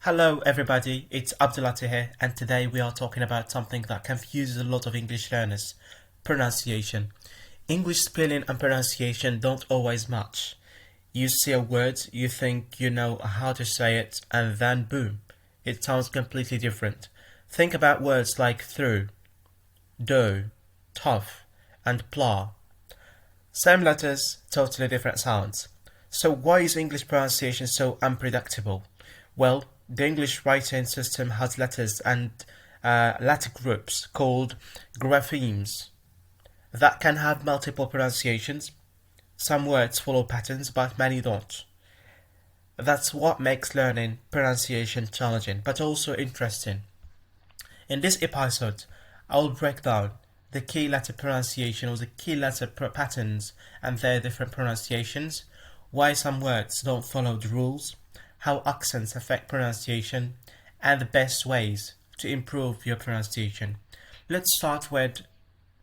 Hello everybody, it's Abdulati here, and today we are talking about something that confuses a lot of English learners: pronunciation. English spelling and pronunciation don't always match. You see a word, you think you know how to say it, and then boom, it sounds completely different. Think about words like through, do, tough, and plough. Same letters, totally different sounds. So why is English pronunciation so unpredictable? Well, the English writing system has letters and letter groups called graphemes that can have multiple pronunciations. Some words follow patterns, but many don't. That's what makes learning pronunciation challenging, but also interesting. In this episode, I will break down the key letter pronunciation or the key letter patterns and their different pronunciations, why some words don't follow the rules, how accents affect pronunciation, and the best ways to improve your pronunciation. Let's start with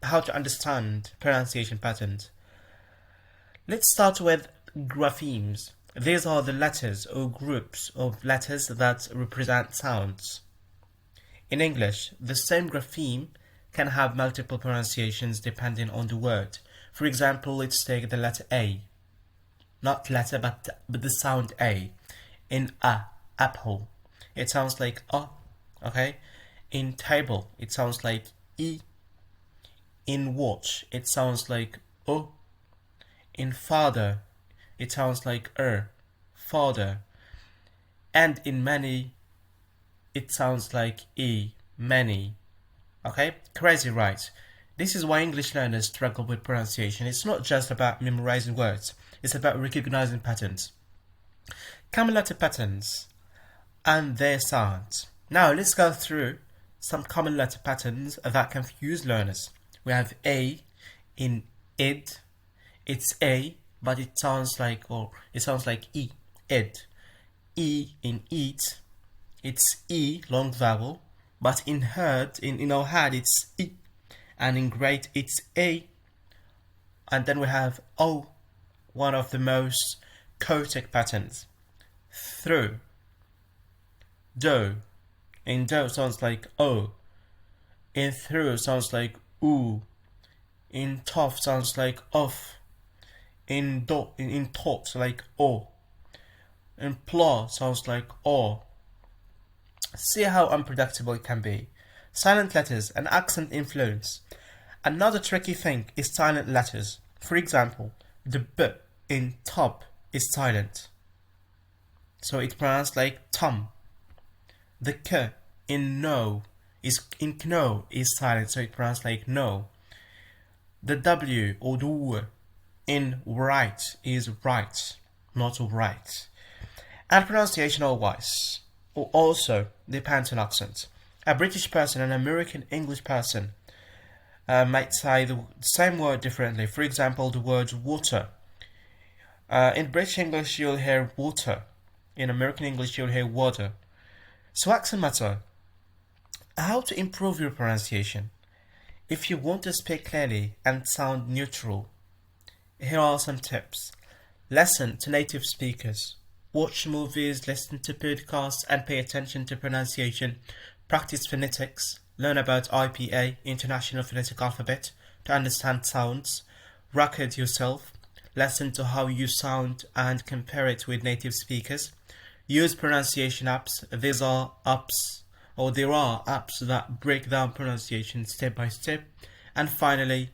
how to understand pronunciation patterns. Let's start with graphemes. These are the letters or groups of letters that represent sounds. In English, the same grapheme can have multiple pronunciations depending on the word. For example, let's take the letter A. Not letter, but the sound A. In apple, it sounds like okay? In table, it sounds like E. In watch, it sounds like O. In father, it sounds like father. And in many, it sounds like E, many. Okay? Crazy, right? This is why English learners struggle with pronunciation. It's not just about memorizing words, it's about recognizing patterns. Common letter patterns and their sounds. Now let's go through some common letter patterns that confuse learners. We have A in id. It's A, but it sounds like E, id. E in eat. It's E, long vowel, but in heard, in our head, it's E, and in great, it's A. And then we have O, one of the most chaotic patterns. Through. Do. In do sounds like O. In through sounds like oo. In tough sounds like off. In talks like o. In plough sounds like o. See how unpredictable it can be. Silent letters and accent influence. Another tricky thing is silent letters. For example, the B in top is silent, so it's pronounced like tum. The K in no is silent, so it's pronounced like no. The W or the W in right is right, not right. And pronunciation always also depends on accent. A British person and an American English person might say the same word differently. For example, the word water. In British English, you'll hear water. In American English, you'll hear water. So accent matter. How to improve your pronunciation? If you want to speak clearly and sound neutral, here are some tips. Listen to native speakers. Watch movies, listen to podcasts, and pay attention to pronunciation. Practice phonetics. Learn about IPA, International Phonetic Alphabet, to understand sounds. Record yourself. Listen to how you sound and compare it with native speakers. Use pronunciation apps. There are apps that break down pronunciation step by step. And finally,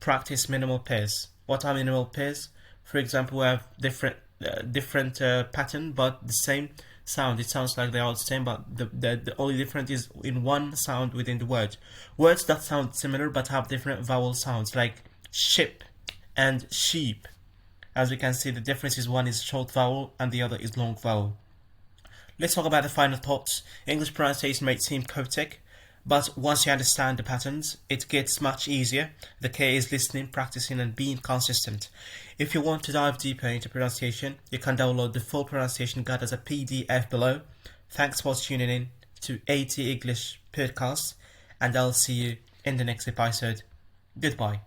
practice minimal pairs. What are minimal pairs? For example, we have different pattern but the same sound. It sounds like they are the same, but the only difference is in one sound within the word. Words that sound similar but have different vowel sounds, like ship and sheep. As we can see, the difference is one is short vowel and the other is long vowel. Let's talk about the final thoughts. English pronunciation might seem chaotic, but once you understand the patterns, it gets much easier. The key is listening, practicing, and being consistent. If you want to dive deeper into pronunciation, you can download the full pronunciation guide as a PDF below. Thanks for tuning in to ATEGLISH podcast, and I'll see you in the next episode. Goodbye.